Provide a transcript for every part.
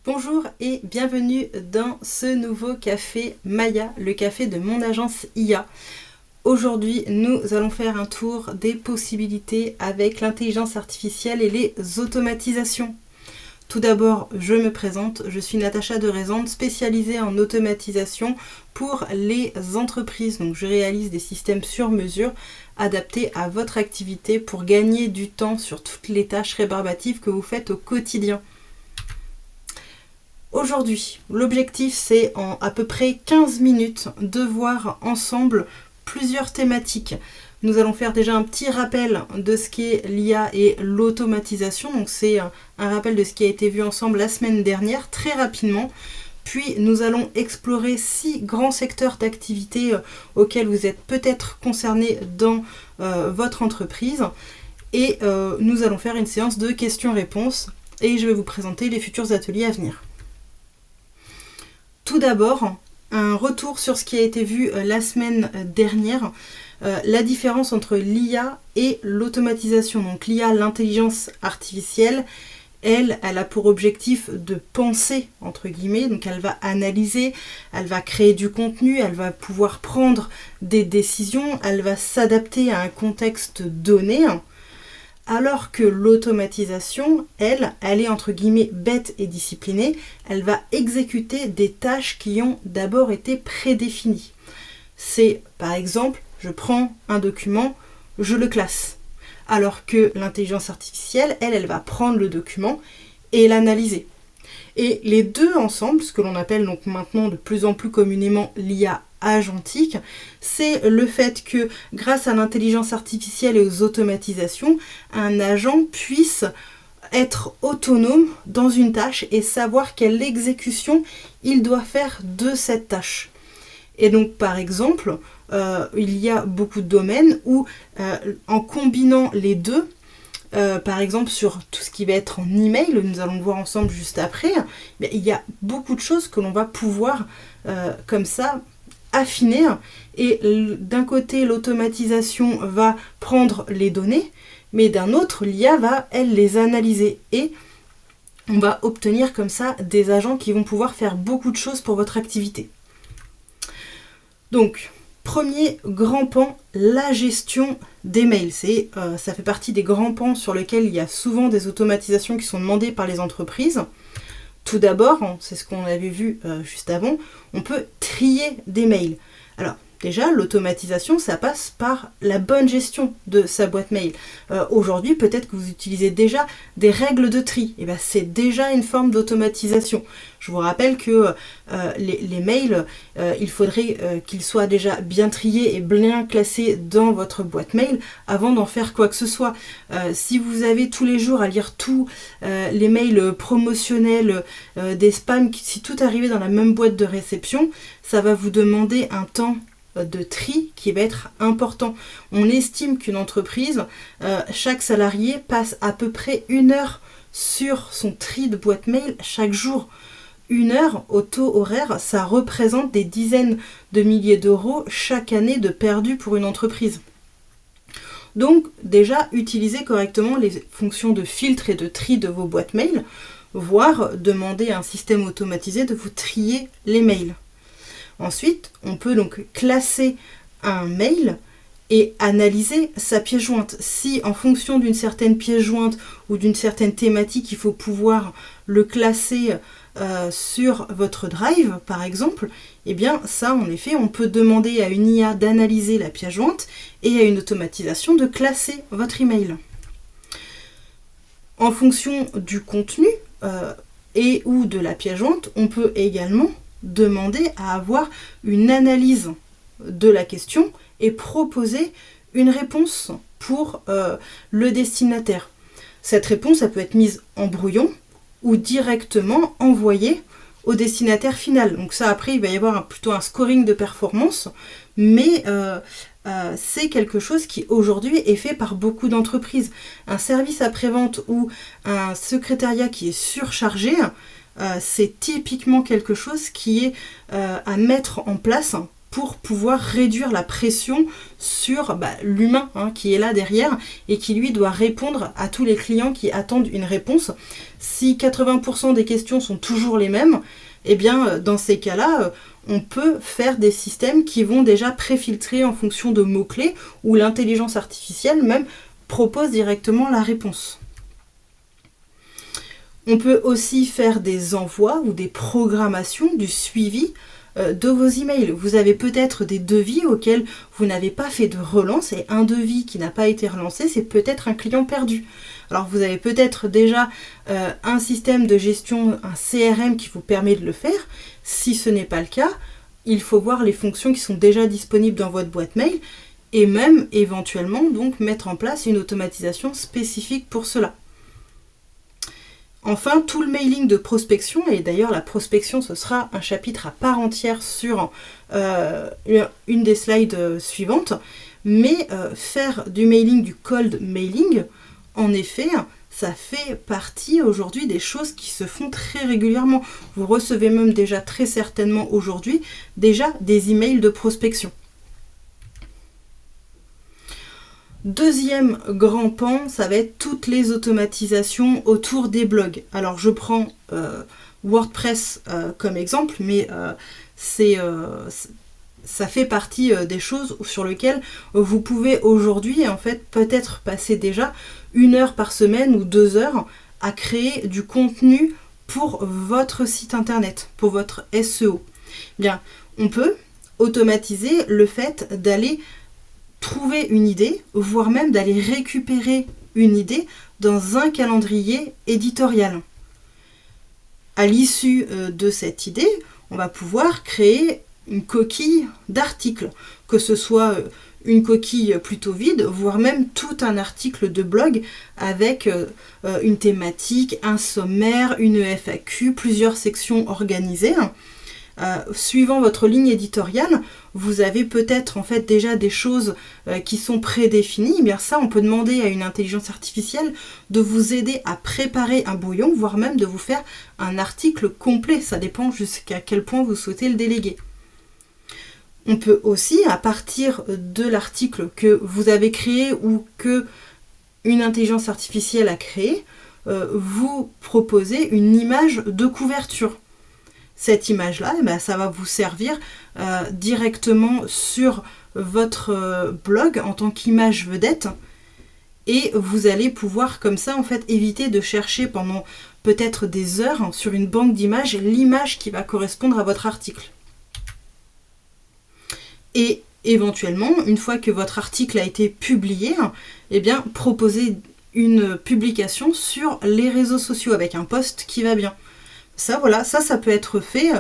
Bonjour et bienvenue dans ce nouveau café Maya, le café de mon agence IA. Aujourd'hui, nous allons faire un tour des possibilités avec l'intelligence artificielle et les automatisations. Tout d'abord, je me présente, je suis Natacha de Rezende, spécialisée en automatisation pour les entreprises. Donc je réalise des systèmes sur mesure adaptés à votre activité pour gagner du temps sur toutes les tâches rébarbatives que vous faites au quotidien. Aujourd'hui, l'objectif c'est en à peu près 15 minutes de voir ensemble plusieurs thématiques. Nous allons faire déjà un petit rappel de ce qu'est l'IA et l'automatisation. Donc c'est un rappel de ce qui a été vu ensemble la semaine dernière, très rapidement. Puis nous allons explorer 6 grands secteurs d'activité auxquels vous êtes peut-être concernés dans votre entreprise. Et nous allons faire une séance de questions-réponses. Et je vais vous présenter les futurs ateliers à venir. Tout d'abord, un retour sur ce qui a été vu la semaine dernière, la différence entre l'IA et l'automatisation. Donc l'IA, l'intelligence artificielle, elle a pour objectif de penser, entre guillemets, donc elle va analyser, elle va créer du contenu, elle va pouvoir prendre des décisions, elle va s'adapter à un contexte donné. Alors que l'automatisation, elle est entre guillemets bête et disciplinée, elle va exécuter des tâches qui ont d'abord été prédéfinies. C'est par exemple, je prends un document, je le classe. Alors que l'intelligence artificielle, elle va prendre le document et l'analyser. Et les deux ensemble, ce que l'on appelle donc maintenant de plus en plus communément l'IA agentique, c'est le fait que grâce à l'intelligence artificielle et aux automatisations, un agent puisse être autonome dans une tâche et savoir quelle exécution il doit faire de cette tâche. Et donc par exemple, il y a beaucoup de domaines où en combinant les deux, par exemple sur tout ce qui va être en email, nous allons le voir ensemble juste après, il y a beaucoup de choses que l'on va pouvoir comme ça affiner, et d'un côté l'automatisation va prendre les données, mais d'un autre l'IA va elle les analyser, et on va obtenir comme ça des agents qui vont pouvoir faire beaucoup de choses pour votre activité. Donc premier grand pan, la gestion des mails. Ça fait partie des grands pans sur lesquels il y a souvent des automatisations qui sont demandées par les entreprises. Tout d'abord, c'est ce qu'on avait vu juste avant, on peut trier des mails. Alors déjà, l'automatisation, ça passe par la bonne gestion de sa boîte mail. Aujourd'hui, peut-être que vous utilisez déjà des règles de tri. Et bien, c'est déjà une forme d'automatisation. Je vous rappelle que les mails, il faudrait qu'ils soient déjà bien triés et bien classés dans votre boîte mail avant d'en faire quoi que ce soit. Si vous avez tous les jours à lire tous les mails promotionnels, des spams, si tout arrivait dans la même boîte de réception, ça va vous demander un temps de tri qui va être important. On estime qu'une entreprise, chaque salarié passe à peu près 1 heure sur son tri de boîte mail chaque jour. 1 heure au taux horaire, ça représente des dizaines de milliers d'euros chaque année de perdu pour une entreprise. Donc déjà, utilisez correctement les fonctions de filtre et de tri de vos boîtes mail, voire demander à un système automatisé de vous trier les mails. Ensuite, on peut donc classer un mail et analyser sa pièce jointe. Si en fonction d'une certaine pièce jointe ou d'une certaine thématique, il faut pouvoir le classer sur votre drive, par exemple, eh bien ça, en effet, on peut demander à une IA d'analyser la pièce jointe et à une automatisation de classer votre email. En fonction du contenu et ou de la pièce jointe, on peut également demander à avoir une analyse de la question et proposer une réponse pour le destinataire. Cette réponse, elle peut être mise en brouillon ou directement envoyée au destinataire final. Donc ça, après, il va y avoir plutôt un scoring de performance, mais c'est quelque chose qui aujourd'hui est fait par beaucoup d'entreprises. Un service après-vente ou un secrétariat qui est surchargé, c'est typiquement quelque chose qui est à mettre en place pour pouvoir réduire la pression sur l'humain qui est là derrière et qui lui doit répondre à tous les clients qui attendent une réponse. Si 80% des questions sont toujours les mêmes, eh bien dans ces cas-là, on peut faire des systèmes qui vont déjà préfiltrer en fonction de mots-clés où l'intelligence artificielle même propose directement la réponse. On peut aussi faire des envois ou des programmations du suivi de vos emails. Vous avez peut-être des devis auxquels vous n'avez pas fait de relance, et un devis qui n'a pas été relancé, c'est peut-être un client perdu. Alors vous avez peut-être déjà un système de gestion, un CRM qui vous permet de le faire. Si ce n'est pas le cas, il faut voir les fonctions qui sont déjà disponibles dans votre boîte mail et même éventuellement donc mettre en place une automatisation spécifique pour cela. Enfin, tout le mailing de prospection, et d'ailleurs la prospection ce sera un chapitre à part entière sur une des slides suivantes, mais faire du mailing, du cold mailing, en effet, ça fait partie aujourd'hui des choses qui se font très régulièrement. Vous recevez même déjà très certainement aujourd'hui déjà des emails de prospection. Deuxième grand pan, ça va être toutes les automatisations autour des blogs. Alors je prends WordPress comme exemple, mais ça fait partie des choses sur lesquelles vous pouvez aujourd'hui en fait peut-être passer déjà 1 heure par semaine ou 2 heures à créer du contenu pour votre site internet, pour votre SEO. Bien, on peut automatiser le fait d'aller trouver une idée, voire même d'aller récupérer une idée dans un calendrier éditorial. À l'issue de cette idée, on va pouvoir créer une coquille d'article, que ce soit une coquille plutôt vide, voire même tout un article de blog avec une thématique, un sommaire, une FAQ, plusieurs sections organisées. Suivant votre ligne éditoriale, vous avez peut-être en fait déjà des choses qui sont prédéfinies. Eh bien ça, on peut demander à une intelligence artificielle de vous aider à préparer un brouillon, voire même de vous faire un article complet. Ça dépend jusqu'à quel point vous souhaitez le déléguer. On peut aussi, à partir de l'article que vous avez créé ou que une intelligence artificielle a créé, vous proposer une image de couverture. Cette image-là, ça va vous servir directement sur votre blog en tant qu'image vedette, et vous allez pouvoir comme ça en fait éviter de chercher pendant peut-être des heures sur une banque d'images l'image qui va correspondre à votre article. Et éventuellement, une fois que votre article a été publié, eh bien proposer une publication sur les réseaux sociaux avec un post qui va bien. Ça peut être fait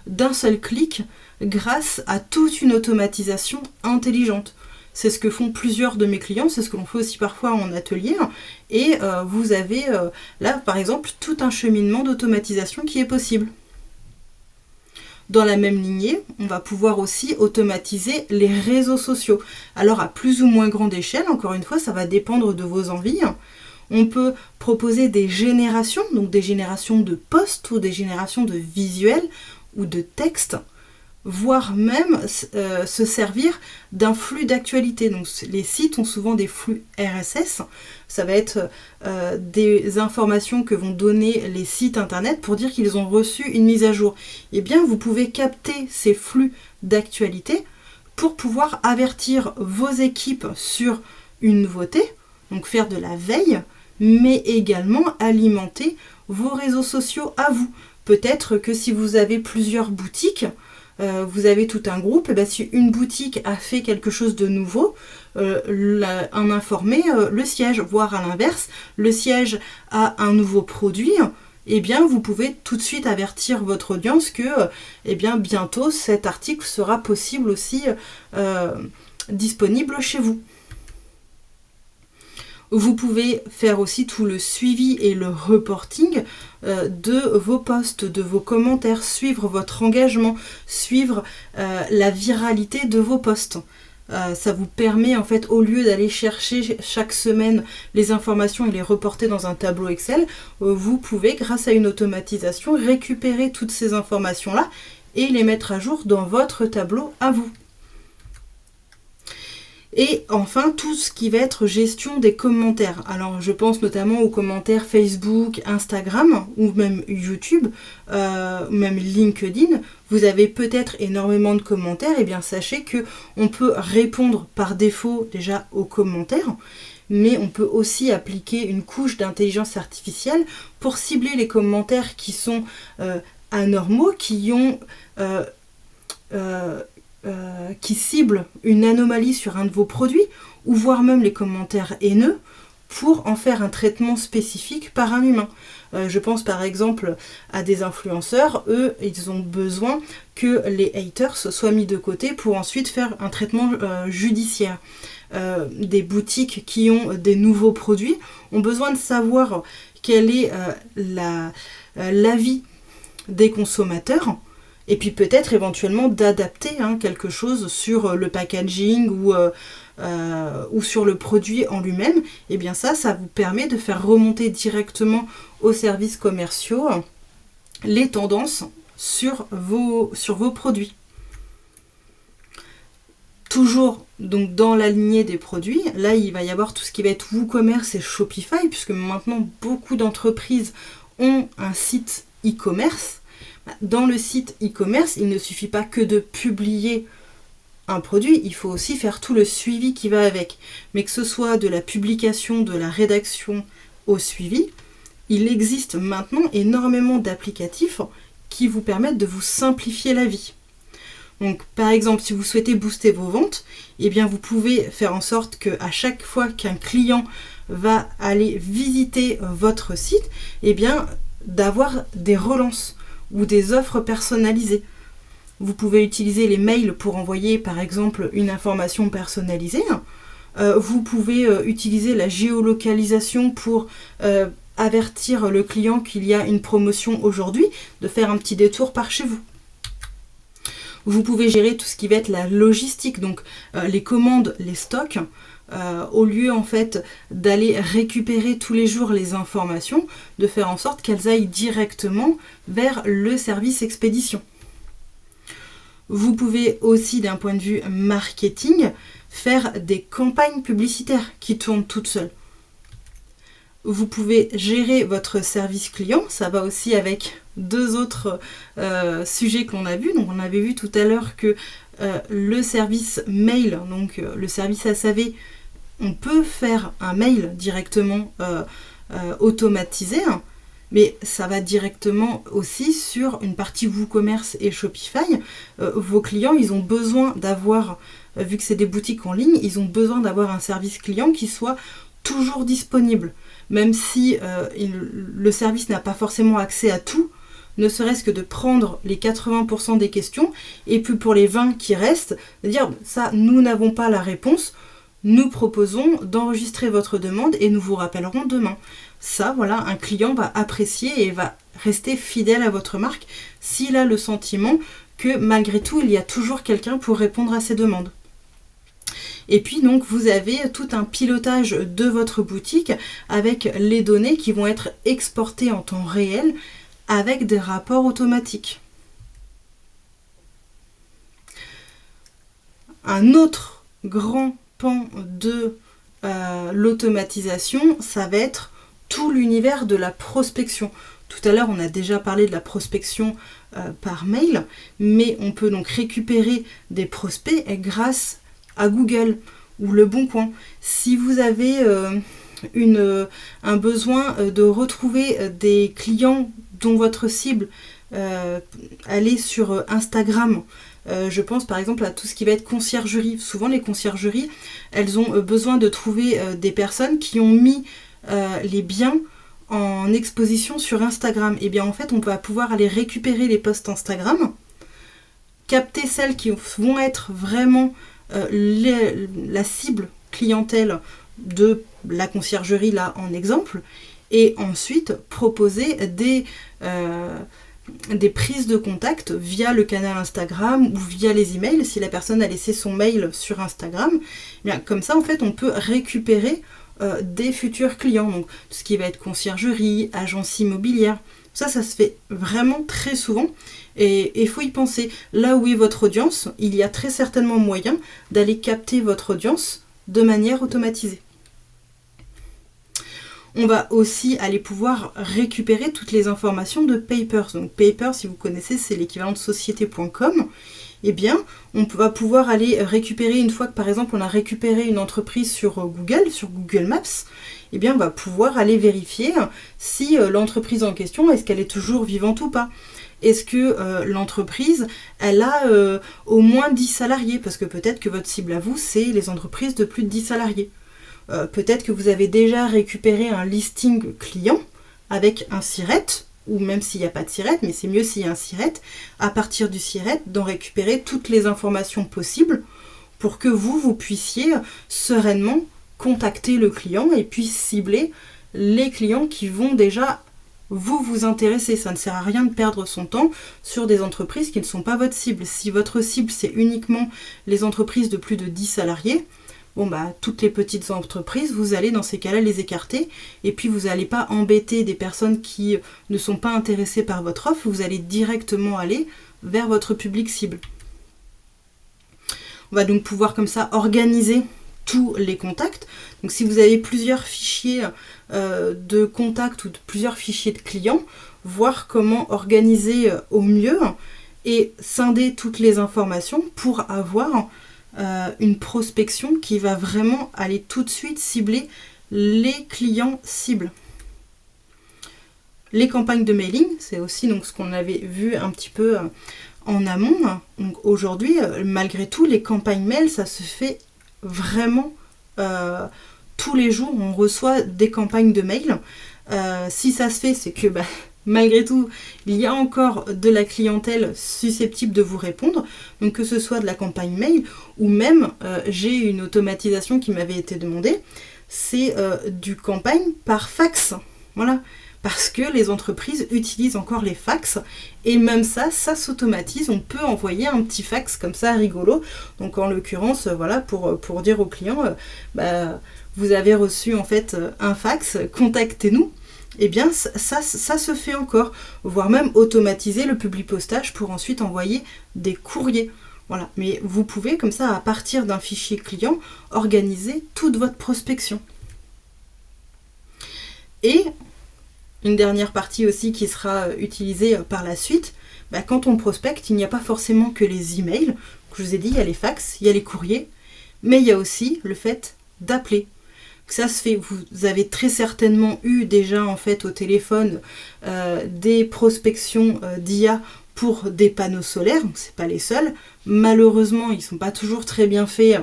d'un seul clic grâce à toute une automatisation intelligente. C'est ce que font plusieurs de mes clients, c'est ce que l'on fait aussi parfois en atelier. Et vous avez là, par exemple, tout un cheminement d'automatisation qui est possible. Dans la même lignée, on va pouvoir aussi automatiser les réseaux sociaux. Alors à plus ou moins grande échelle, encore une fois, ça va dépendre de vos envies. On peut proposer des générations, donc des générations de posts ou des générations de visuels ou de textes, voire même se servir d'un flux d'actualité. Donc les sites ont souvent des flux RSS, ça va être des informations que vont donner les sites internet pour dire qu'ils ont reçu une mise à jour. Eh bien, vous pouvez capter ces flux d'actualité pour pouvoir avertir vos équipes sur une nouveauté, donc faire de la veille, mais également alimenter vos réseaux sociaux à vous. Peut-être que si vous avez plusieurs boutiques, vous avez tout un groupe, et si une boutique a fait quelque chose de nouveau, en informer le siège, voire à l'inverse, le siège a un nouveau produit, eh bien vous pouvez tout de suite avertir votre audience que bientôt cet article sera possible aussi disponible chez vous. Vous pouvez faire aussi tout le suivi et le reporting de vos posts, de vos commentaires, suivre votre engagement, suivre la viralité de vos posts. Ça vous permet en fait, au lieu d'aller chercher chaque semaine les informations et les reporter dans un tableau Excel, vous pouvez, grâce à une automatisation, récupérer toutes ces informations-là et les mettre à jour dans votre tableau à vous. Et enfin, tout ce qui va être gestion des commentaires. Alors, je pense notamment aux commentaires Facebook, Instagram, ou même YouTube, ou même LinkedIn. Vous avez peut-être énormément de commentaires, et bien sachez qu'on peut répondre par défaut déjà aux commentaires, mais on peut aussi appliquer une couche d'intelligence artificielle pour cibler les commentaires qui sont anormaux, qui ciblent une anomalie sur un de vos produits, ou voire même les commentaires haineux, pour en faire un traitement spécifique par un humain. Je pense par exemple à des influenceurs, eux, ils ont besoin que les haters soient mis de côté pour ensuite faire un traitement judiciaire. Des boutiques qui ont des nouveaux produits ont besoin de savoir quel est l'avis des consommateurs, et puis peut-être éventuellement d'adapter quelque chose sur le packaging ou sur le produit en lui-même. Et bien ça vous permet de faire remonter directement aux services commerciaux les tendances sur vos produits. Toujours donc dans la lignée des produits, là il va y avoir tout ce qui va être WooCommerce et Shopify, puisque maintenant beaucoup d'entreprises ont un site e-commerce. Dans le site e-commerce, il ne suffit pas que de publier un produit, il faut aussi faire tout le suivi qui va avec. Mais que ce soit de la publication, de la rédaction au suivi, il existe maintenant énormément d'applicatifs qui vous permettent de vous simplifier la vie. Donc par exemple, si vous souhaitez booster vos ventes, eh bien vous pouvez faire en sorte qu'à chaque fois qu'un client va aller visiter votre site, eh bien d'avoir des relances ou des offres personnalisées. Vous pouvez utiliser les mails pour envoyer par exemple une information personnalisée. Vous pouvez utiliser la géolocalisation pour avertir le client qu'il y a une promotion aujourd'hui, de faire un petit détour par chez vous. Vous pouvez gérer tout ce qui va être la logistique, donc les commandes, les stocks, au lieu en fait d'aller récupérer tous les jours les informations, de faire en sorte qu'elles aillent directement vers le service expédition. Vous pouvez aussi, d'un point de vue marketing, faire des campagnes publicitaires qui tournent toutes seules. Vous pouvez gérer votre service client, ça va aussi avec deux autres sujets que l'on a vus. Donc on avait vu tout à l'heure que le service mail, donc le service SAV, on peut faire un mail directement automatisé, mais ça va directement aussi sur une partie WooCommerce et Shopify. Vos clients, ils ont besoin d'avoir, vu que c'est des boutiques en ligne, ils ont besoin d'avoir un service client qui soit toujours disponible. Même si le service n'a pas forcément accès à tout, ne serait-ce que de prendre les 80% des questions, et puis pour les 20 qui restent, de dire ça, nous n'avons pas la réponse, nous proposons d'enregistrer votre demande et nous vous rappellerons demain. Ça, voilà, un client va apprécier et va rester fidèle à votre marque s'il a le sentiment que malgré tout, il y a toujours quelqu'un pour répondre à ses demandes. Et puis donc vous avez tout un pilotage de votre boutique avec les données qui vont être exportées en temps réel avec des rapports automatiques. Un autre grand pan de l'automatisation, ça va être tout l'univers de la prospection. Tout à l'heure, on a déjà parlé de la prospection par mail, mais on peut donc récupérer des prospects grâce à Google ou Le Bon Coin. Si vous avez un besoin de retrouver des clients dont votre cible allez sur Instagram, je pense par exemple à tout ce qui va être conciergerie. Souvent les conciergeries, elles ont besoin de trouver des personnes qui ont mis les biens en exposition sur Instagram. Et bien en fait on va pouvoir aller récupérer les posts Instagram, capter celles qui vont être vraiment la cible clientèle de la conciergerie là en exemple, et ensuite proposer des prises de contact via le canal Instagram ou via les emails si la personne a laissé son mail sur Instagram. Bien, comme ça en fait on peut récupérer des futurs clients, donc tout ce qui va être conciergerie, agence immobilière. Ça se fait vraiment très souvent et il faut y penser. Là où est votre audience, il y a très certainement moyen d'aller capter votre audience de manière automatisée. On va aussi aller pouvoir récupérer toutes les informations de Papers. Donc Papers, si vous connaissez, c'est l'équivalent de société.com. Eh bien, on va pouvoir aller récupérer, une fois que par exemple on a récupéré une entreprise sur Google Maps, eh bien on va pouvoir aller vérifier si l'entreprise en question, est-ce qu'elle est toujours vivante ou pas. Est-ce que l'entreprise, elle a au moins 10 salariés? Parce que peut-être que votre cible à vous, c'est les entreprises de plus de 10 salariés. Peut-être que vous avez déjà récupéré un listing client avec un SIRET, ou même s'il n'y a pas de SIRET, mais c'est mieux s'il y a un SIRET, à partir du SIRET, d'en récupérer toutes les informations possibles pour que vous puissiez sereinement contacter le client et puis cibler les clients qui vont déjà vous intéresser. Ça ne sert à rien de perdre son temps sur des entreprises qui ne sont pas votre cible. Si votre cible, c'est uniquement les entreprises de plus de 10 salariés, toutes les petites entreprises, vous allez dans ces cas-là les écarter et puis vous n'allez pas embêter des personnes qui ne sont pas intéressées par votre offre, vous allez directement aller vers votre public cible. On va donc pouvoir comme ça organiser tous les contacts. Donc si vous avez plusieurs fichiers de contacts ou plusieurs fichiers de clients, voir comment organiser au mieux et scinder toutes les informations pour avoir une prospection qui va vraiment aller tout de suite cibler les clients cibles. Les campagnes de mailing, c'est aussi donc ce qu'on avait vu un petit peu en amont. Donc aujourd'hui, malgré tout, les campagnes mail, ça se fait vraiment tous les jours. On reçoit des campagnes de mail. Si ça se fait, c'est que malgré tout, il y a encore de la clientèle susceptible de vous répondre, donc que ce soit de la campagne mail ou même, j'ai une automatisation qui m'avait été demandée, c'est du campagne par fax. Voilà, parce que les entreprises utilisent encore les fax et même ça s'automatise. On peut envoyer un petit fax comme ça rigolo. Donc en l'occurrence, pour dire au client, vous avez reçu en fait un fax, contactez-nous. Eh bien, ça se fait encore, voire même automatiser le publipostage pour ensuite envoyer des courriers. Voilà, mais vous pouvez comme ça, à partir d'un fichier client, organiser toute votre prospection. Et une dernière partie aussi qui sera utilisée par la suite, quand on prospecte, il n'y a pas forcément que les emails. Je vous ai dit, il y a les fax, il y a les courriers, mais il y a aussi le fait d'appeler. Ça se fait, vous avez très certainement eu déjà en fait au téléphone des prospections d'IA pour des panneaux solaires, donc c'est pas les seuls. Malheureusement, ils sont pas toujours très bien faits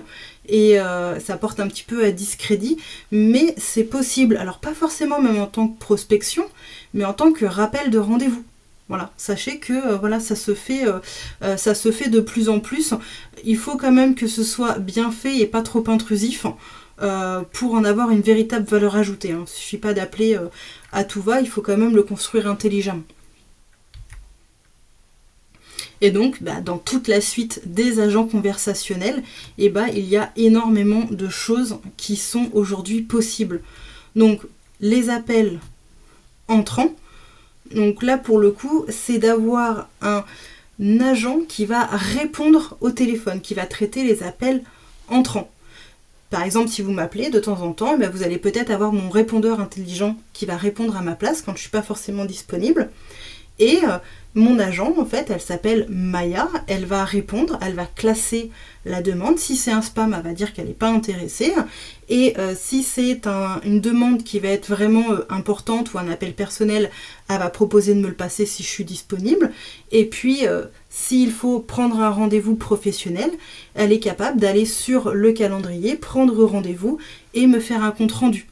et ça porte un petit peu à discrédit, mais c'est possible. Alors pas forcément même en tant que prospection, mais en tant que rappel de rendez-vous. Voilà, sachez que ça se fait de plus en plus. Il faut quand même que ce soit bien fait et pas trop intrusif. Pour en avoir une véritable valeur ajoutée. Il ne suffit pas d'appeler à tout va, il faut quand même le construire intelligemment. Et donc, dans toute la suite des agents conversationnels, il y a énormément de choses qui sont aujourd'hui possibles. Donc, les appels entrants, donc là pour le coup, c'est d'avoir un agent qui va répondre au téléphone, qui va traiter les appels entrants. Par exemple, si vous m'appelez de temps en temps, vous allez peut-être avoir mon répondeur intelligent qui va répondre à ma place quand je ne suis pas forcément disponible. Et mon agent, en fait, elle s'appelle Maya, elle va répondre, elle va classer la demande. Si c'est un spam, elle va dire qu'elle n'est pas intéressée. Et si c'est une demande qui va être vraiment importante ou un appel personnel, elle va proposer de me le passer si je suis disponible. Et puis, s'il faut prendre un rendez-vous professionnel, elle est capable d'aller sur le calendrier, prendre rendez-vous et me faire un compte rendu.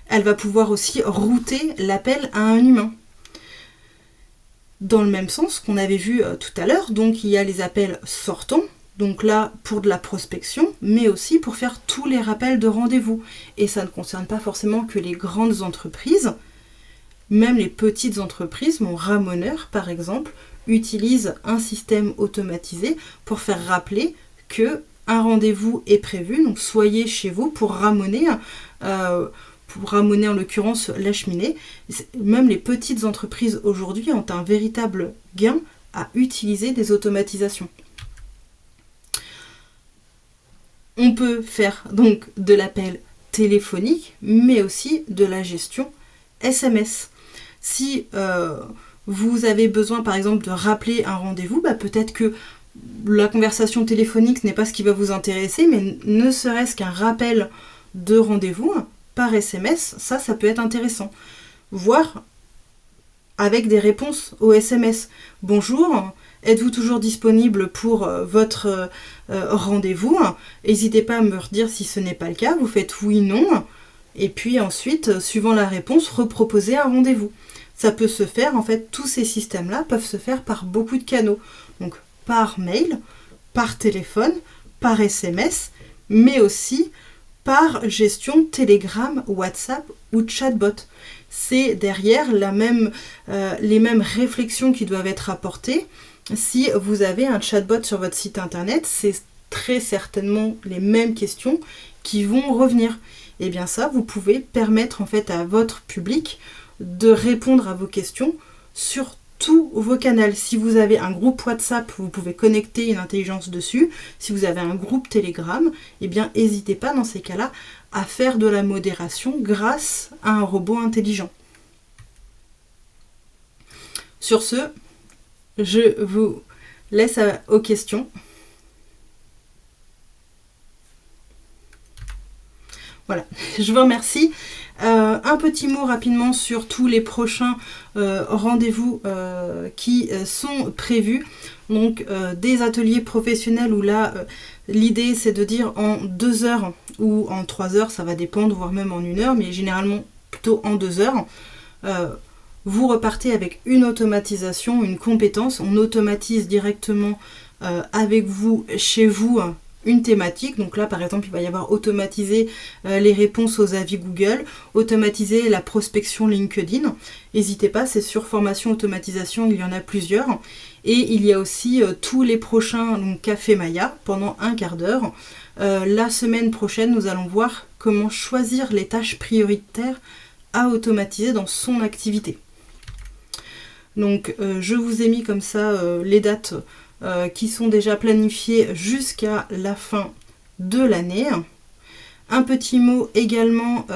Elle va pouvoir aussi router l'appel à un humain. Dans le même sens qu'on avait vu tout à l'heure, donc il y a les appels sortants, donc là pour de la prospection, mais aussi pour faire tous les rappels de rendez-vous. Et ça ne concerne pas forcément que les grandes entreprises, même les petites entreprises. Mon ramoneur par exemple utilise un système automatisé pour faire rappeler que un rendez-vous est prévu, donc soyez chez vous pour ramoner pour ramener en l'occurrence la cheminée. Même les petites entreprises aujourd'hui ont un véritable gain à utiliser des automatisations. On peut faire donc de l'appel téléphonique, mais aussi de la gestion SMS. Si vous avez besoin par exemple de rappeler un rendez-vous, peut-être que la conversation téléphonique n'est pas ce qui va vous intéresser, mais ne serait-ce qu'un rappel de rendez-vous par SMS, ça peut être intéressant. Voire avec des réponses aux SMS. Bonjour, êtes-vous toujours disponible pour votre rendez-vous? N'hésitez pas à me redire si ce n'est pas le cas, vous faites oui, non, et puis ensuite, suivant la réponse, reproposer un rendez-vous. Ça peut se faire, en fait, tous ces systèmes-là peuvent se faire par beaucoup de canaux. Donc par mail, par téléphone, par SMS, mais aussi par gestion Telegram, WhatsApp ou chatbot. C'est derrière les mêmes réflexions qui doivent être apportées. Si vous avez un chatbot sur votre site internet, c'est très certainement les mêmes questions qui vont revenir. Et bien ça, vous pouvez permettre en fait à votre public de répondre à vos questions sur tous vos canaux. Si vous avez un groupe WhatsApp, vous pouvez connecter une intelligence dessus. Si vous avez un groupe Telegram, eh bien n'hésitez pas dans ces cas-là à faire de la modération grâce à un robot intelligent. Sur ce, je vous laisse aux questions. Voilà, je vous remercie. Un petit mot rapidement sur tous les prochains rendez-vous qui sont prévus. Donc des ateliers professionnels où là, l'idée c'est de dire en 2 heures ou en 3 heures, ça va dépendre, voire même en 1 heure, mais généralement plutôt en 2 heures. Vous repartez avec une automatisation, une compétence. On automatise directement avec vous, chez vous, une thématique. Donc là, par exemple, il va y avoir automatiser les réponses aux avis Google, automatiser la prospection LinkedIn. N'hésitez pas, c'est sur formation automatisation, il y en a plusieurs. Et il y a aussi tous les prochains donc, Café Maya pendant un quart d'heure. La semaine prochaine, nous allons voir comment choisir les tâches prioritaires à automatiser dans son activité. Donc je vous ai mis comme ça les dates qui sont déjà planifiées jusqu'à la fin de l'année. Un petit mot également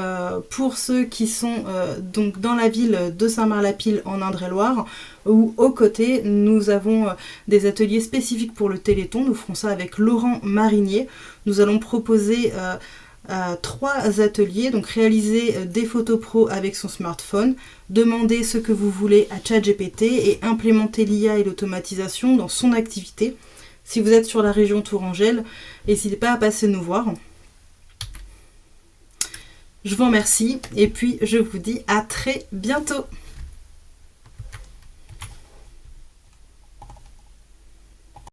pour ceux qui sont donc dans la ville de Saint-Marc-la-Pile en Indre-et-Loire, où aux côtés nous avons des ateliers spécifiques pour le Téléthon. Nous ferons ça avec Laurent Marinier. Nous allons proposer 3 ateliers, donc réaliser des photos pro avec son smartphone, demander ce que vous voulez à ChatGPT et implémenter l'IA et l'automatisation dans son activité. Si vous êtes sur la région Tourangelle, n'hésitez pas à passer nous voir. Je vous remercie et puis je vous dis à très bientôt.